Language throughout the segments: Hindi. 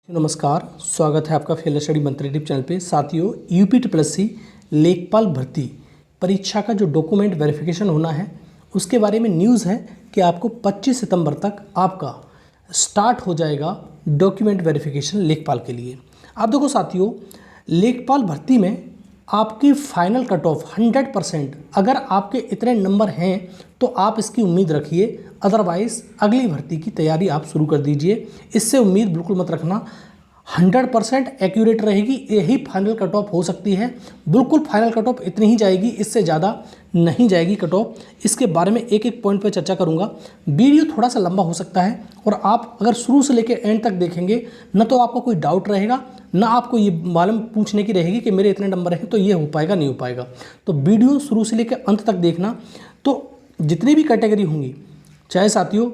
नमस्कार, स्वागत है आपका फेल स्टडी मंत्री टिप चैनल पे। साथियों, यूपी ट्रिपल लेखपाल भर्ती परीक्षा का जो डॉक्यूमेंट वेरिफिकेशन होना है उसके बारे में न्यूज़ है कि आपको 25 सितंबर तक आपका स्टार्ट हो जाएगा डॉक्यूमेंट वेरिफिकेशन लेखपाल के लिए। आप देखो साथियों, लेखपाल भर्ती में आपकी फाइनल कट ऑफ 100%, अगर आपके इतने नंबर हैं तो आप इसकी उम्मीद रखिए, अदरवाइज़ अगली भर्ती की तैयारी आप शुरू कर दीजिए। इससे उम्मीद बिल्कुल मत रखना। 100% एक्यूरेट रहेगी, यही फाइनल कट ऑफ हो सकती है। बिल्कुल फाइनल कट ऑफ इतनी ही जाएगी, इससे ज़्यादा नहीं जाएगी कट ऑफ। इसके बारे में एक एक पॉइंट पर चर्चा करूंगा। वीडियो थोड़ा सा लंबा हो सकता है और आप अगर शुरू से लेकर एंड तक देखेंगे न तो आपको कोई डाउट रहेगा, ना आपको ये मालूम पूछने की रहेगी कि मेरे इतने नंबर हैं तो ये हो पाएगा नहीं हो पाएगा। तो वीडियो शुरू से लेकर अंत तक देखना। तो जितनी भी कैटेगरी होंगी, चाहे साथियों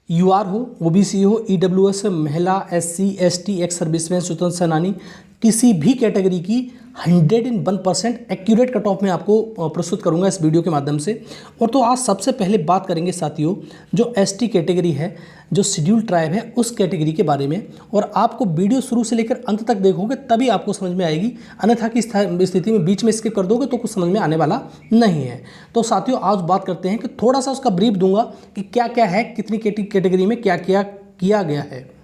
यूआर हो, ओबीसी हो, ईडब्ल्यूएस, महिला, एससी, एसटी, एक्स सर्विसमैन, स्वतंत्र सेनानी, किसी भी कैटेगरी की 101% एक्यूरेट कट ऑफ में आपको प्रस्तुत करूंगा इस वीडियो के माध्यम से। और तो आज सबसे पहले बात करेंगे साथियों, जो एसटी कैटेगरी है, जो शेड्यूल ट्राइब है, उस कैटेगरी के बारे में। और आपको वीडियो शुरू से लेकर अंत तक देखोगे तभी आपको समझ में आएगी, अन्यथा की स्थिति में बीच में स्किप कर दोगे तो कुछ समझ में आने वाला नहीं है। तो साथियों, आज बात करते हैं कि थोड़ा सा उसका ब्रीफ दूंगा कि क्या क्या है, कितनी कैटेगरी में क्या क्या किया गया है।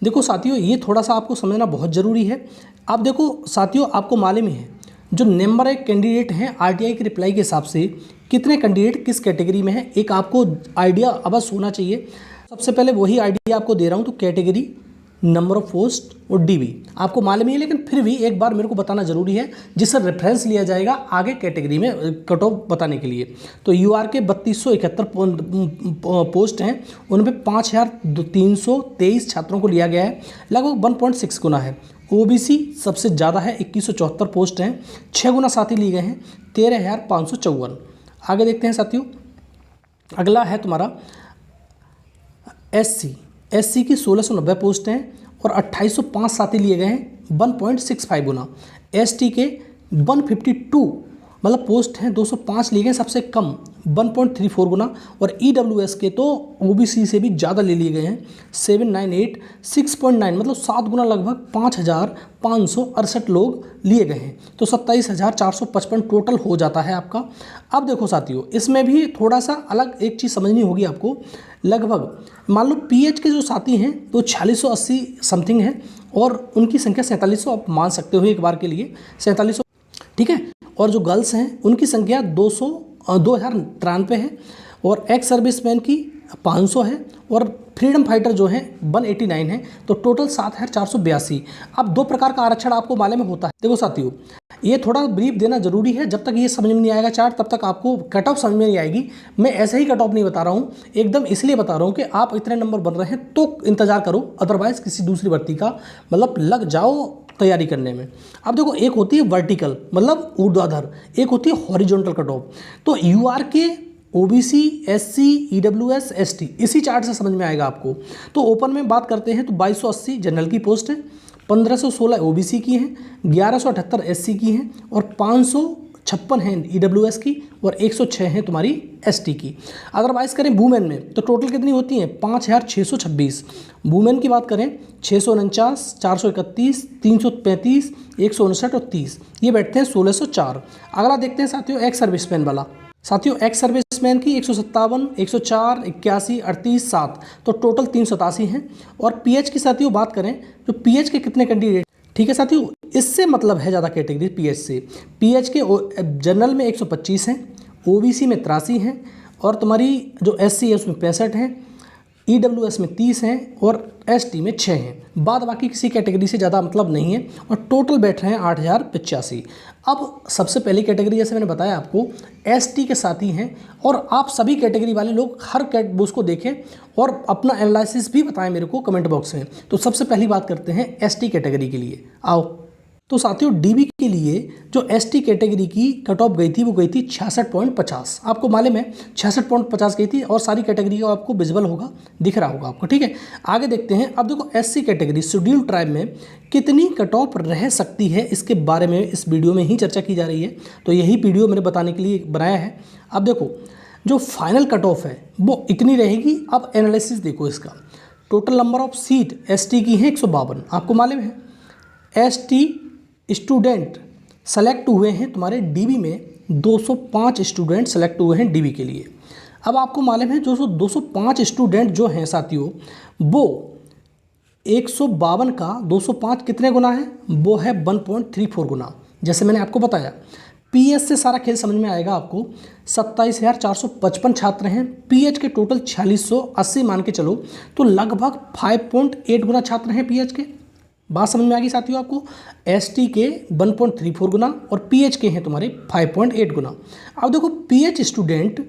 देखो साथियों, ये थोड़ा सा आपको समझना बहुत ज़रूरी है। आप देखो साथियों, आपको मालूम ही है जो नंबर एक कैंडिडेट हैं आरटीआई के रिप्लाई के हिसाब से कितने कैंडिडेट किस कैटेगरी में है, एक आपको आइडिया अवश्य होना चाहिए। सबसे पहले वही आइडिया आपको दे रहा हूँ। तो कैटेगरी, नंबर ऑफ पोस्ट और डीबी आपको मालूम ही है, लेकिन फिर भी एक बार मेरे को बताना जरूरी है जिससे रेफरेंस लिया जाएगा आगे कैटेगरी में कट ऑफ बताने के लिए। तो यूआर के 3271 पोस्ट हैं, उनमें 5323 छात्रों को लिया गया है, लगभग 1.6 गुना है। ओबीसी सबसे ज़्यादा है, 2174 पोस्ट हैं, 6 गुना साथी लिए गए हैं, 13,554। आगे देखते हैं साथियों, अगला है तुम्हारा एससी की 1690 पोस्ट हैं और 2805 साथी लिए गए हैं, 1.65 गुना। एसटी के 152 मतलब पोस्ट हैं, 205 लिए गए, सबसे कम 1.34 गुना। और ईडब्ल्यूएस के तो ओबीसी से भी ज़्यादा ले लिए गए हैं, 798 6.9 मतलब 7 गुना, लगभग 5568 लोग लिए गए हैं। तो 27,455 टोटल हो जाता है आपका। अब देखो साथियों, इसमें भी थोड़ा सा अलग एक चीज़ समझनी होगी आपको। लगभग मान लो पीएच के जो साथी हैं वो 4680 समथिंग है और उनकी संख्या 4700 आप मान सकते हो एक बार के लिए, 4700, ठीक है। और जो गर्ल्स हैं उनकी संख्या 2093 है और एक्स सर्विसमैन की 500 है और फ्रीडम फाइटर जो है 189 है। तो टोटल 7482। अब दो प्रकार का आरक्षण आपको मालूम में होता है। देखो साथियों, ये थोड़ा ब्रीफ देना जरूरी है, जब तक ये समझ में नहीं आएगा चार्ट तब तक आपको कट ऑफ समझ में नहीं आएगी। मैं ऐसे ही कट ऑफ नहीं बता रहा हूँ, एकदम इसलिए बता रहा हूँ कि आप इतने नंबर बन रहे हैं तो इंतजार करो, अदरवाइज किसी दूसरी भर्ती का मतलब लग जाओ तैयारी करने में। अब देखो, एक होती है वर्टिकल मतलब ऊर्ध्वाधर, एक होती है हॉरिजॉन्टल कट ऑफ। तो यूआर के, ओबीसी, एससी, ईडब्ल्यूएस, एसटी, इसी चार्ट से समझ में आएगा आपको। तो ओपन में बात करते हैं तो 2280 जनरल की पोस्ट है, 1516 ओबीसी की हैं, 1178 एससी की हैं और 556 हैं ईडब्ल्यूएस की और 106 हैं तुम्हारी एसटी की। अदरवाइज करें वुमेन में तो टोटल कितनी होती हैं, 5626। वुमेन की बात करें 649, 431, 335, 159 और 30, ये बैठते हैं 1604। अगला देखते हैं साथियों एक्स सर्विसमैन वाला। साथियों एक्स सर्विसमैन की 157, 104, 81, 38, 7, तो टोटल 387 हैं। और पीएच की साथियों बात करें तो पीएच के कितने कैंडिडेट, ठीक है साथियों, इससे मतलब है ज़्यादा कैटेगरी पीएच से। पीएच के जनरल में 125 हैं, ओबीसी में 83 हैं और तुम्हारी जो एससी है उसमें 65 हैं, ईडब्ल्यूएस में 30 हैं और एसटी में 6 हैं। बाद बाकी किसी कैटेगरी से ज़्यादा मतलब नहीं है और टोटल बैठ रहे हैं 8085। अब सबसे पहली कैटेगरी जैसे मैंने बताया आपको एसटी के साथी हैं और आप सभी कैटेगरी वाले लोग हर उसको देखें और अपना एनालिसिस भी बताएं मेरे को कमेंट बॉक्स में। तो सबसे पहली बात करते हैं एसटी कैटेगरी के लिए। आओ तो साथियों, डीबी के लिए जो एसटी कैटेगरी की कट ऑफ गई थी वो गई थी 66.50। आपको मालूम है 66.50 गई थी और सारी कैटेगरी का आपको विजुअल होगा, दिख रहा होगा आपको, ठीक है। आगे देखते हैं। अब देखो एससी कैटेगरी शेड्यूल ट्राइब में कितनी कट ऑफ रह सकती है, इसके बारे में इस वीडियो में ही चर्चा की जा रही है। तो यही वीडियो मैंने बताने के लिए बनाया है। अब देखो जो फाइनल कट ऑफ है वो इतनी रहेगी। अब एनालिसिस देखो इसका, total number of seat ST की हैं 152, आपको मालूम है। एसटी स्टूडेंट सेलेक्ट हुए हैं तुम्हारे डीबी में, 205 स्टूडेंट सेलेक्ट हुए हैं डीबी के लिए। अब आपको मालूम है जो 205 स्टूडेंट जो हैं साथियों, वो 152 का 205 कितने गुना है, वो है 1.34 गुना। जैसे मैंने आपको बताया, पीएच से सारा खेल समझ में आएगा आपको। 27,455 छात्र हैं, पीएच के टोटल 4680 मान के चलो, तो लगभग 5.8 गुना छात्र हैं पीएच के। बात समझ में आ गई साथियों आपको। एसटी के 1.34 गुना और पीएच के हैं तुम्हारे 5.8 गुना। अब देखो पीएच स्टूडेंट,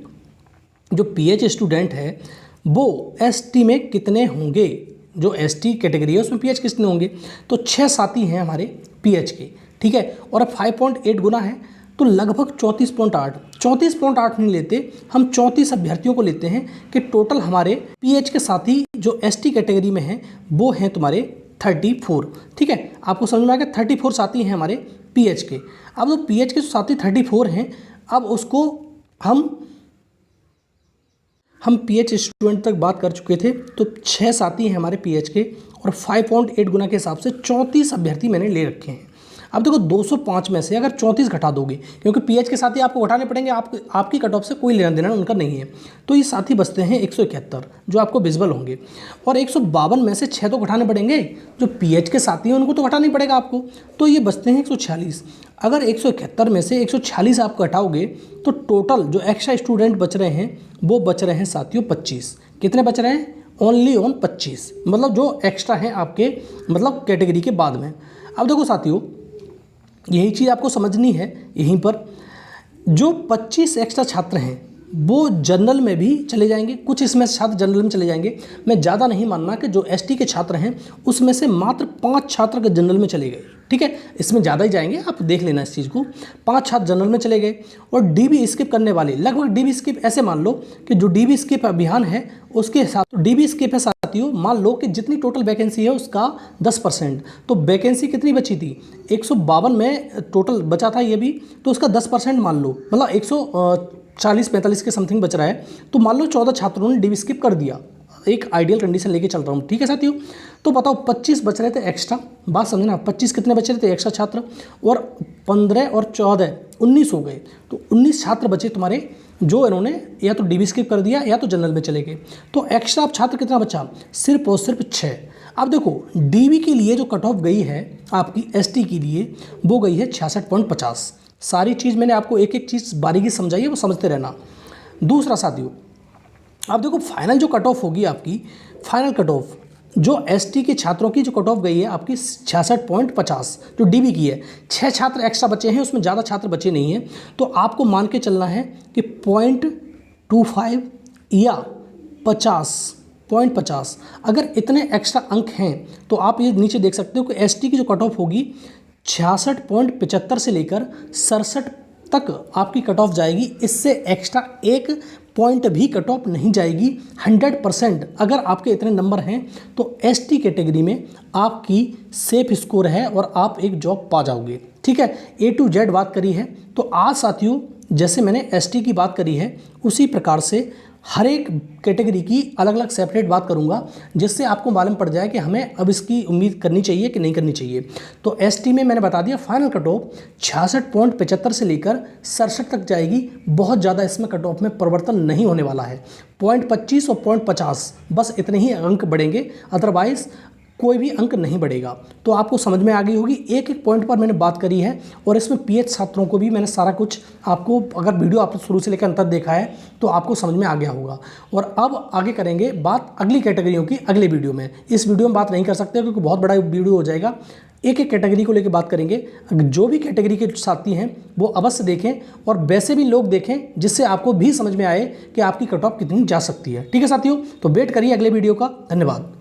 जो पीएच स्टूडेंट है वो एसटी में कितने होंगे, जो एसटी कैटेगरी है उसमें पीएच कितने होंगे, तो 6 साथी हैं हमारे पीएच के, ठीक है। और अब 5.8 गुना है तो लगभग 34.8 नहीं लेते हम, 34 अभ्यर्थियों को लेते हैं कि टोटल हमारे पीएच के साथी जो एसटी कैटेगरी में हैं वो हैं तुम्हारे 34, ठीक है। आपको समझ में आ गया, 34 साथी हैं हमारे पीएच के। अब जो पीएच के साथी 34 हैं, अब उसको हम पीएच स्टूडेंट तक बात कर चुके थे, तो 6 साथी हैं हमारे पीएच के और 5.8 गुना के हिसाब से 34 अभ्यर्थी मैंने ले रखे हैं। अब देखो 205 में से अगर 34 घटा दोगे, क्योंकि पीएच के साथी आपको घटाने पड़ेंगे, आपकी कट ऑफ से कोई लेना देना उनका नहीं है, तो ये साथी बचते हैं 171 जो आपको विजिबल होंगे। और 152 में से 6 तो घटाने पड़ेंगे, जो पीएच के साथी हैं उनको तो घटाना ही पड़ेगा आपको, तो ये बचते हैं 146। अगर 171 में से 146 आप घटाओगे तो टोटल जो एक्स्ट्रा स्टूडेंट बच रहे हैं वो बच रहे हैं साथियों 25। कितने बच रहे हैं, ओनली ऑन 25, मतलब जो एक्स्ट्रा हैं आपके मतलब कैटेगरी के बाद में। अब देखो साथियों, यही चीज़ आपको समझनी है यहीं पर, जो 25 एक्स्ट्रा छात्र हैं वो जनरल में भी चले जाएंगे, कुछ इसमें छात्र जनरल में चले जाएंगे। मैं ज़्यादा नहीं मानना कि जो एसटी के छात्र हैं उसमें से मात्र 5 छात्र के जनरल में चले गए, ठीक है, इसमें ज़्यादा ही जाएंगे, आप देख लेना इस चीज़ को। 5 छात्र जनरल में चले गए और डीबी स्किप करने वाले लगभग, डीबी स्किप ऐसे मान लो कि जो डीबी स्किप अभियान है उसके हिसाब, तो डीबी स्किप है साथियों, मान लो कि जितनी टोटल वैकेंसी है उसका 10%, तो वैकेंसी कितनी बची थी, 152 में टोटल बचा था ये भी, तो उसका 10% मान लो, मतलब 140-45 के समथिंग बच रहा है, तो मान लो 14 छात्रों ने डीबी स्किप कर दिया। एक आइडियल कंडीशन लेके चल रहा हूँ, ठीक है साथियों। तो बताओ 25 बच रहे थे एक्स्ट्रा, बात समझना, 25 कितने बच रहे थे एक्स्ट्रा छात्र, और 15 और 14 19 हो गए, तो 19 छात्र बचे तुम्हारे जो इन्होंने या तो डीबी स्किप कर दिया या तो जनरल में चले गए। तो एक्स्ट्रा अब छात्र कितना बचा, सिर्फ और सिर्फ 6। अब देखो डीबी के लिए जो कट ऑफ गई है आपकी एसटी के लिए, वो गई है 66.50। सारी चीज़ मैंने आपको एक एक चीज़ बारीकी समझाई है, वो समझते रहना। दूसरा साथियों, अब देखो फाइनल जो कट ऑफ होगी आपकी, फाइनल कट ऑफ जो एसटी के छात्रों की जो कट ऑफ गई है आपकी 66.50 जो डीबी की है। 6 छात्र एक्स्ट्रा बचे हैं, उसमें ज़्यादा छात्र बचे नहीं हैं, तो आपको मान के चलना है कि 0.25 या 50.50, अगर इतने एक्स्ट्रा अंक हैं तो आप ये नीचे देख सकते हो कि एसटी की जो कट ऑफ होगी 66.75 से लेकर 67 तक आपकी कट ऑफ जाएगी। इससे एक्स्ट्रा एक पॉइंट भी कट ऑफ नहीं जाएगी। 100% अगर आपके इतने नंबर हैं तो एसटी कैटेगरी में आपकी सेफ स्कोर है और आप एक जॉब पा जाओगे, ठीक है। A to Z बात करी है। तो आज साथियों जैसे मैंने एसटी की बात करी है उसी प्रकार से हर एक कैटेगरी की अलग अलग सेपरेट बात करूंगा, जिससे आपको मालूम पड़ जाए कि हमें अब इसकी उम्मीद करनी चाहिए कि नहीं करनी चाहिए। तो एसटी में मैंने बता दिया फाइनल कट ऑफ 66.75 से लेकर 67 तक जाएगी। बहुत ज़्यादा इसमें कट ऑफ में परिवर्तन नहीं होने वाला है। 0.25 और 0.50 बस इतने ही अंक बढ़ेंगे, अदरवाइज़ कोई भी अंक नहीं बढ़ेगा। तो आपको समझ में आ गई होगी, एक एक पॉइंट पर मैंने बात करी है और इसमें पीएच छात्रों को भी मैंने सारा कुछ आपको, अगर वीडियो आपने शुरू से लेकर अंत तक देखा है तो आपको समझ में आ गया होगा। और अब आगे करेंगे बात अगली कैटेगरियों की अगले वीडियो में। इस वीडियो में बात नहीं कर सकते क्योंकि बहुत बड़ा वीडियो हो जाएगा। एक एक कैटेगरी को लेकर बात करेंगे। जो भी कैटेगरी के साथी हैं वो अवश्य देखें और वैसे भी लोग देखें, जिससे आपको भी समझ में आए कि आपकी कट ऑफ कितनी जा सकती है। ठीक है साथियों, तो वेट करिए अगले वीडियो का। धन्यवाद।